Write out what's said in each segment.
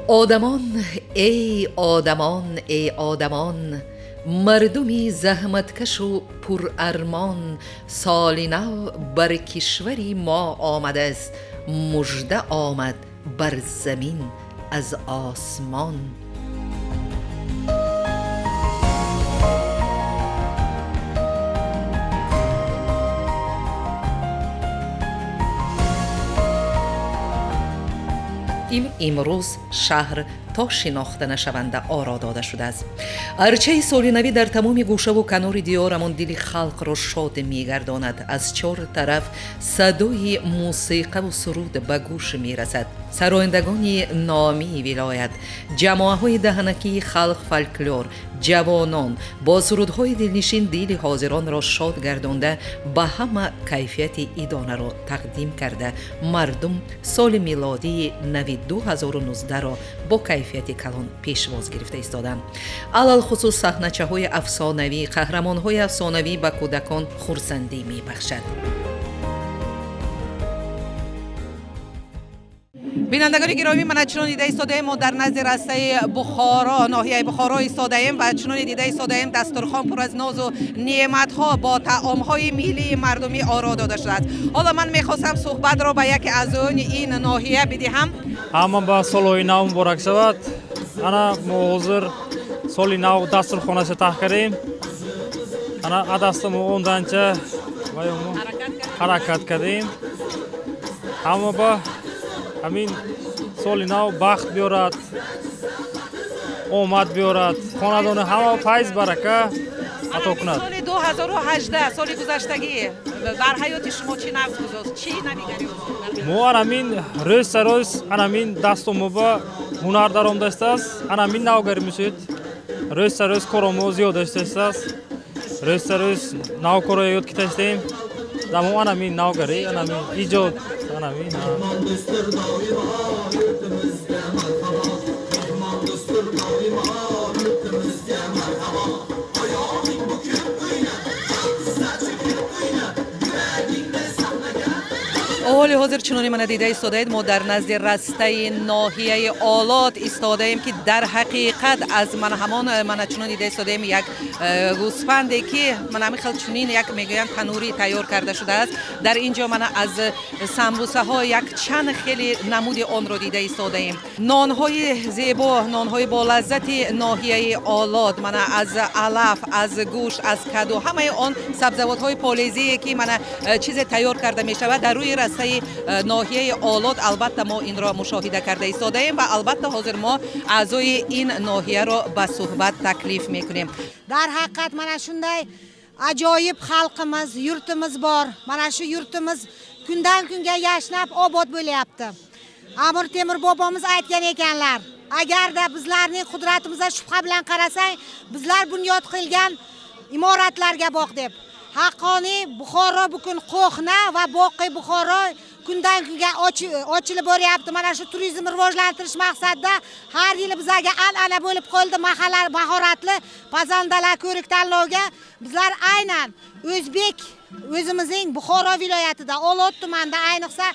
آدمان ای آدمان ای آدمان، مردمی زحمتکش و پر ارمان، سال نو بر کشوری ما آمده است، مژده آمد بر زمین از آسمان. امروز شهر تا شناخته نشونده آرا داده شده است. ارچه سال نوی در تمام گوشه و کنار دیارمان دل خلق را شاد می‌گرداند. از چهار طرف صدای موسیقی و سرود به گوش می‌رسد. سرایندگان نامی ولایت، جماعت‌های دهنکی خلق فولکلور، جوانان با سرودهای دلنشین دل حاضران را شاد گردانده به همه کیفیت ایدانه را تقدیم کرده، مردم سال میلادی نوی 2019 را با کیفیت کلان پیشواز گرفته ایستادند. علل خصوص صحنه‌چه‌های افسانوی، قهرمان‌های افسانوی به کودکان خرسندی می‌بخشد. بینندگان گرامی، من چنان دیده ایستاده ایم در نزد رسته بخارا، ناحیه بخارا ایستاده ایم و چنان دیده ایستاده ایم دسترخوان پر از ناز و نعمت‌ها با طعام‌های ملی مردمی آرا داده شده است. حالا من می‌خواستم صحبت را به یک از این ناحیه بدهم. اما با سال نو مبارک شود. انا حاضر سال نو دسترخوانش تهیه کردیم. انا دستم اوندانچه حرکت کردیم. اما با همین سال نو بخت بیارد، اومد بیارد، خاندان همه فیض برکه عطا کند. سال 2018 سال گذشتگی بر حیات شما چی نقش گذاشت؟ چی نمیگری؟ ما همین روز سر روز همین دستم با هنر درآمد است. همین نوگری میشد. روز سر روز کارم زیاد است. روز سر روز نو کار یاد کردیم. دامو همین نوگری همین ایجاد همین. حال حاضر چنانی من دیده ایستاده اید ما در نزد رسته ناحیه آلات ایستاده ایم که در حقیقت از من چنان دیده ایستاده ایم یک گوسفندی که من همین خیلی چنین یک میگویند تنوری تیار کرده شده است. در اینجا من از سمبوسه ها یک چند خیلی نمود آن را دیده ایستاده ایم. نان های زیبا، نان های با لذت ناحیه آلات، من از علف، از گوشت، از کدو، همه آن سبزیجات های پالیزی که من چیز تیار کرده می شود در روی رسته ناحیه آلات البته ما این را مشاهده کرده ایستاده ایم و البته حاضر ما اعضای این ناحیه را به صحبت تکلیف میکنیم. در حقیقت من shunday ajoyib xalqimiz, yurtimiz bor. Mana shu yurtimiz kundan kunga yashnab obod bo'lyapti. Amir Temur bobomiz aytgan ekanlar, agarda bizlarning qudratimizga shubha bilan qarasang, bizlar bunyod qilgan imoratlarga boq deb. Haqqoniy Buxoro bukun qo'hna va boqiy Buxoro kundan kunga ochilib boryapti. Mana shu turizmni rivojlantirish maqsadida har yili bizga an'ana bo'lib qoldi. Mahalla mahoratli pazandalar ko'rik tanlovga bizlar aynan o'zbek o'zimizning Buxoro viloyatida Olot tumanida ayniqsa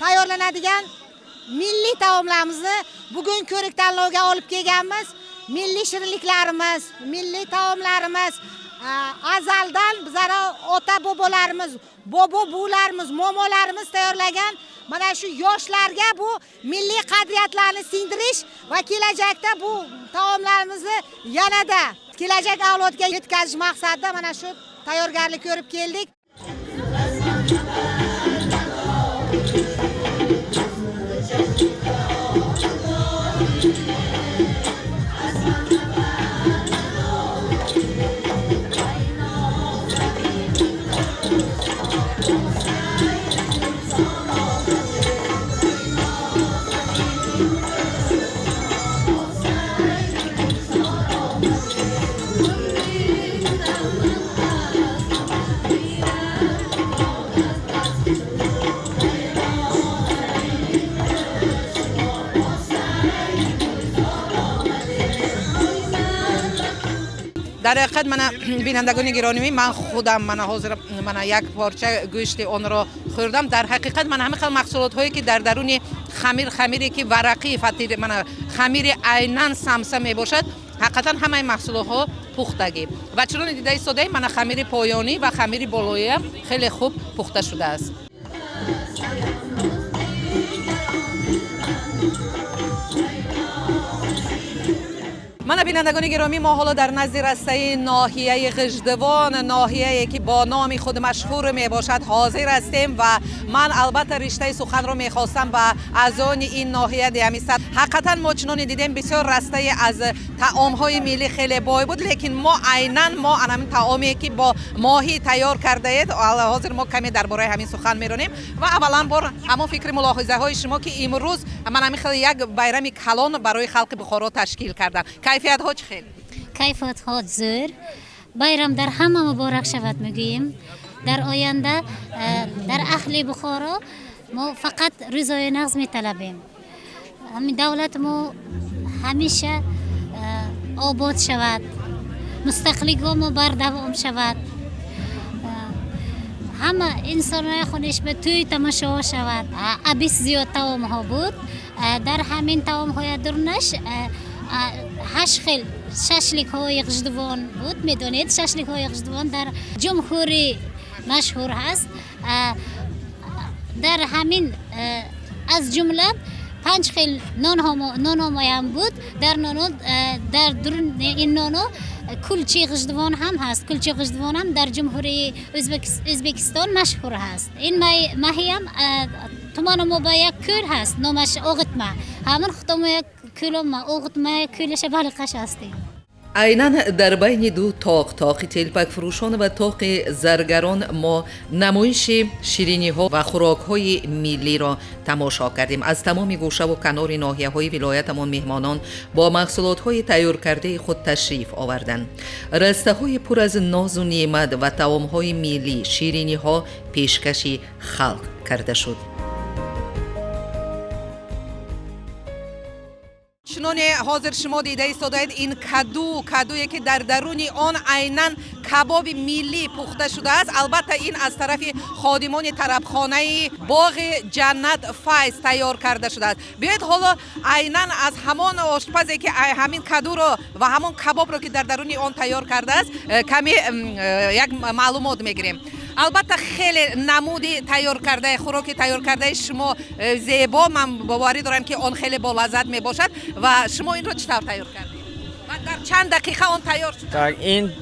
tayyorlanadigan milliy taomlarimizni bugun ko'rik tanlovga olib kelganmiz. Milliy shirinliklarimiz, milliy taomlarimiz azaldan bizlar ota bobolarimiz, bobo buvilarimiz, momolarimiz tayyorlagan mana shu yoshlarga bu milliy qadriyatlarni singdirish va kelajakda bu taomlarimizni yanada kelajak avlodga yetkazish maqsadida mana shu tayyorgarlik ko'rib keldik. در حقیقت من بینندگان گرامی من خودم حاضر یک پارچه گوشت آن را خوردم. در حقیقت من همه خیلی محصولات هایی که در درون خمیری که ورقی فطیر من خمیر عیناً سمسم می باشد، حقیقتا همه محصولات ها پختگی و چون دیده ساده من خمیر پایانی و خمیر بالایی هم خیلی خوب پخته شده است. من بینندگان گرامی، ما حالا در نزد رسته ناحیه غژدوان، ناحیه‌ای که با نام خود مشهور می باشد حاضر هستیم و من البته رشته سخن رو می‌خواستم و از آن این ناحیه دیمیست. حقیقتا ما چنان دیدیم بسیار رسته از طعام‌های ملی خیلی بای بود، لیکن ما عیناً ما همین طعامی که با ماهی تیار کرده اید حاضر ما کمی درباره همین سخن می‌رونیم و اولا بار همون فکر ملاحظه‌های شما که امروز من همین خیلی یک بیرم کلان برای خلق بخارا تشکیل کردن. کیفیت ها چه خیلی؟ کیفیت ها زور. بیرم در همه مبارک شود میگوییم. در آینده در اهل بخارا ما فقط رضای نغز میطلبیم. همین دولت ما همیشه آباد شود، مستقلی ما بردوام شود، همه انسان های خونش به توی تماشا شود. ابیس زیاد توام ها بود، در همین توام های درنش 8 خیل ششلیک های غژدوان بود. میدونید ششلیک های غژدوان در جمهوری مشهور هست. در همین از جمله 5 خیل نان هم بود. در درون این نانو کلچی غژدوان هم هست. کلچی غژدوان هم در جمهوری ازبکستان مشهور هست. این ماهی هم تومان ما با یک کل هست، نامش اوغتما. همون خطوم یک کلوم اوغتما کلش بالقش هستیم. عیناً در بین دو تاق تلپک فروشان و تاق زرگران ما نمایش شیرینی ها و خوراک های ملی را تماشا کردیم. از تمام گوشه و کنار ناحیه های ولایتمان مهمانان با محصولات های تیار کرده خود تشریف آوردند. رسته های پر از ناز و نعمت و طعام های ملی، شیرینی ها پیشکش خلق کرده شد. چنان حاضر شما دیده ایستادید این کدویی که در درون آن عیناً کباب ملی پخته شده است. البته این از طرف خادمان طربخانه باغ جنت فیض تیار کرده شده است. بیایید حالا عیناً از همان آشپزی که همین کدو رو و همون کباب رو که در درون آن تیار کرده است کمی یک معلومات میگیریم. البته خیلی نمودی تیار کرده، خوراک تیار کرده شما زیبا، من باوری دارم که آن خیلی با لذت می باشد. و شما این رو چطور تیار کردید و در چند دقیقه آن تیار شد؟ tak این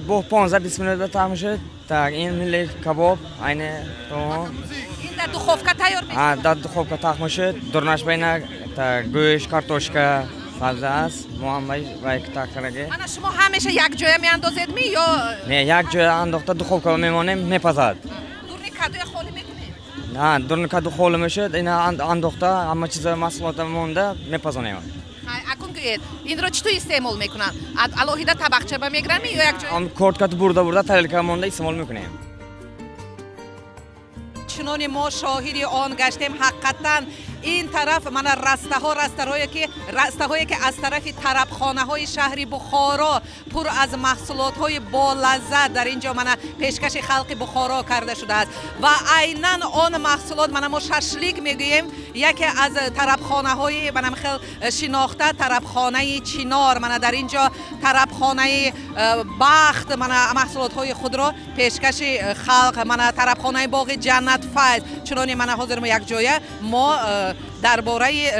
با 15-20 minut تمام شد. tak این ملی کباب عین تو این در دخوفکه تیار میشه؟ در دخوفکه تخمه شد. درنش بین گوشت، کارتوشکا، سبزی است. ما هم باید تاکرگه. من شما همیشه یک جای می اندازید می یا نه یک جای انداخته دخوفکه میمونه میپزد. دورنی کدوی خالی میکنید؟ نه دورنی کدو خالی میشد. این انداخته همه چیز محصولات مونده میپزونیم. اکنون گویید این رو چطور استعمال میکنن؟ الهیده طبقچه با میگیرن می یا یک جای؟ هم کارت برده تحلیل مونده استعمال میکنیم. چنان ما شاهد آن گشتیم. حقیقتا این طرف من رسته هایی که از طرف طربخانه های شهر بخارا پر از محصولات های با لذت در اینجا من پیشکش خلق بخارا کرده شده است و عیناً آن محصولات من ما ششلیک میگوییم. یکی از طربخانه های من خیلی شناخته طربخانه چینار، من در اینجا طربخانه بخت من محصولات های خود را پیشکش خلق، من طربخانه باغ جنت فیض. چنان من حاضر ما یک جایه ما درباره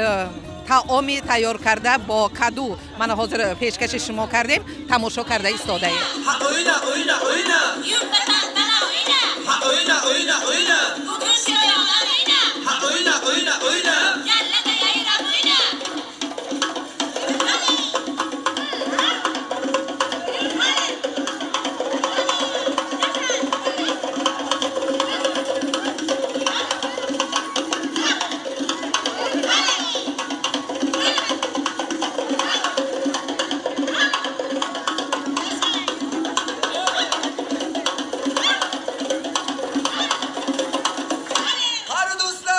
طعامی تیار کرده با کدو من حاضر پیشکش شما کردیم، تماشا کرده ایستاده ایم. دوستان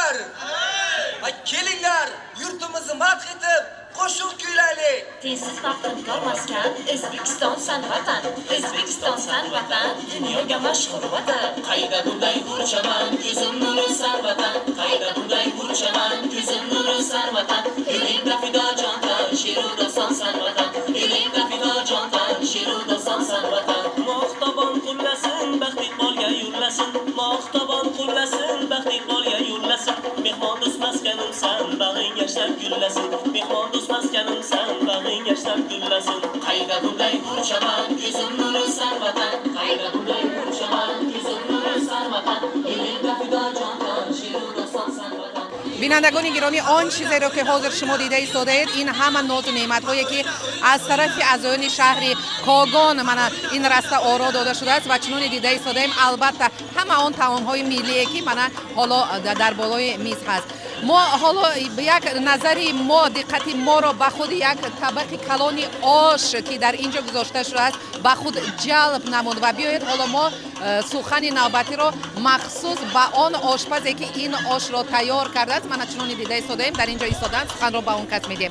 Tezsiz maftunkor maskan, O'zbekiston san vatan, O'zbekiston san vatan, dunyoga mashhur vatan. Qayda bunday burchaman, ko'zim nuri san vatan, qayda bunday burchaman, ko'zim nuri san vatan. Elingda fido jondan, sheru doston san vatan, elingda fido jondan, sheru doston san vatan. Moxtobon qullasin, baxt iqbolga yo'llasin, moxtobon qullasin, baxt iqbolga yo'llasin. Mehmon do'st maskanim san, bag'ing yashnab gullasin, mehmon do'st maskanim san, bag'ing yashnab gullasin. Qayda bunday burchaman, ko'zim nuri san vatan, qayda bunday burchaman, ko'zim nuri san vatan. Elingda fido jondan, sheru doston san vatan. بینندگان گرامی، آن چیزی را که حاضر شما دیده ایستادید این همه ناز و نعمت‌هایی که از طرف اعضایان شهر کاگان من این راسته آرا داده شده است و چنان دیده ایستادیم. البته همه آن طعام‌های ملی که من حالا در بالای میز هست. ما حالا یک نظری ما دقت ما را به خود یک طبق کلان آش که در اینجا گذاشته شده است به خود جلب نمود و بیایید حالا ما سخن نوبتی را مخصوص به آن آشپزی که این آش را تیار کرده است من چنان دیده ایستادیم در اینجا ایستادن سخن را به اون کس میدیم.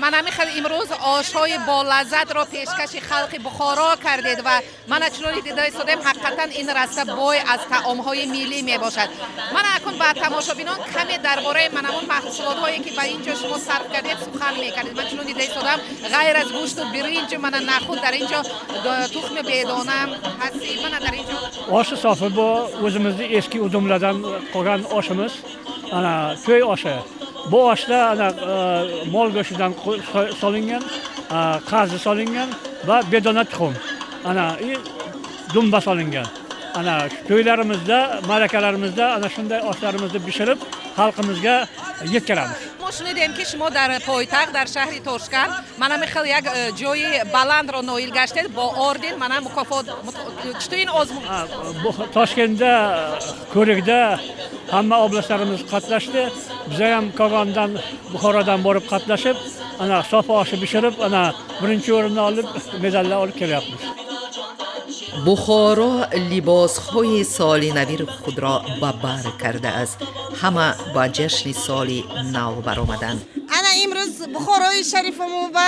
من همیشه امروز آش‌های با لذت را پیشکش خلق بخارا کردید و من چنان دیده ایستادیم حقیقتا این راسته بوی از طعام‌های ملی می باشد. من اکنون با تماشابینان کمی درباره منمون محصولات‌هایی که به اینجا شما صرف کردید سخن می‌کردید. من چنان دیده ایستادم غیر از گوشت و برنج من نخود در اینجا تخم بدانه هستی. من در اینجا oshi sofi bu o'zimizni eski udumlardan qolgan oshimiz. Ana to'y oshi. Bu oshda ana mol go'shtidan solingan, qazi solingan va bedona tuxum. Ana dumba solingan. Ana to'ylarimizda, ma'rakalarimizda ana shunday oshlarimizni pishirib xalqimizga yetkazamiz. ما شنیدیم که شما در پایتخت در شهر تاشکند من خیلی یک جای بلند را نایل گشتید با آردین من مکافات چطور این آزمون Toshkentda, Ko'rikda hamma oblastlarimiz qatnashdi. Biz ham Kogondan, Buxorodan borib qatnashib, ana sofa oshi pishirib, ana birinchi o'rinni olib, medallar olib kelyapmiz. بخارا لباس‌های سال نوی خود را به بر کرده است. همه با جشن سال نو برآمدند. انا امروز بخارای شریفمون و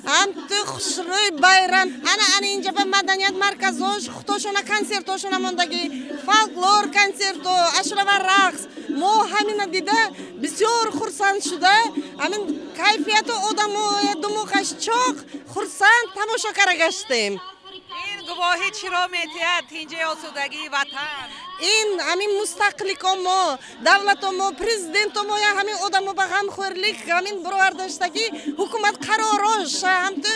هم تو خوشروی bayram ana اینجا به مدنیت مرکزش خودشون کنسرتاشون موندگی فولکلور کنسرتو اشرا و رقص ما همین دیده بسیار خرسند شده همین کیفیت آدمای دماغش چاق خرسند تماشا کرده گشتیم. این گواهی چی را می‌دهد اینجا آسودگی وطن؟ این همین مستقلیک ما دولت ما پرزیدنت ما یا همین آدم با هم خورلیک همین برآورداشتگی حکومت قراراش هم تو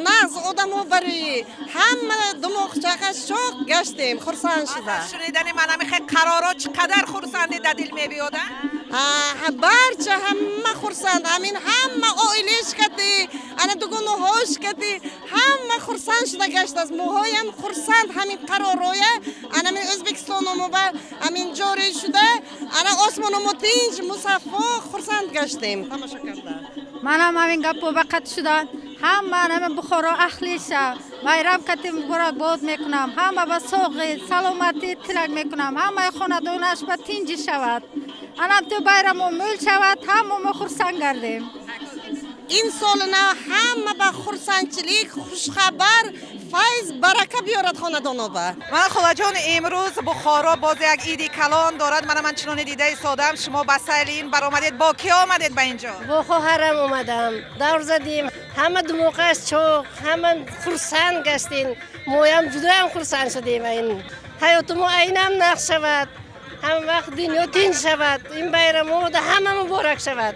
ناز آدم برای هم دماغ چقدر شوق گشتیم خرسند شده. شنیدن من خیلی قرارا چقدر خرسندی در دل می‌بیادن؟ برچه همه خرسند همین همه آیلیش کتی انا دوگونو هاش کتی همه خرسند شده گشت از موهایم خرسند همین قرارایه انا من ازبکستان و همین جاری شده انا آسمان و تینج مصفا خرسند گشتیم تماشا کردن. من هم همین گپ وقت شدن هم من همین بخارا اخلیشه bayram کتی مبارکباد میکنم همه با سوق سلامتی تلک میکنم همه خاندانش با تینج شود انم تو bayram مول شود همه خرسند گردیم. این سال نه همه با خرسندچیلیک خوشخبر فیض برکه بیارد خاندانا با. من خدا جان امروز بخارا باز یک ایدی کلان دارد من چنان دیده ایستادم. شما با سیلین برآمدید با کی آمدید به اینجا؟ با خواهرم اومدم دور زدیم همه دماغش چاق همه خرسند گشتین ما هم جدا هم خرسند شدیم این حیات ما اینم نقش شود هم وقت دنیا تین شود این bayram همه مبارک شود.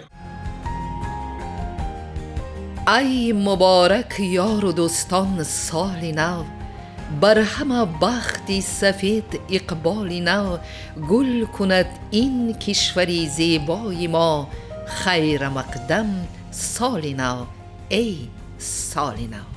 ای مبارک یار و دوستان سال نو بر همه بختی سفید اقبال نو گل کند این کشوری زیبای ما خیر مقدم سال نو ای سال نو.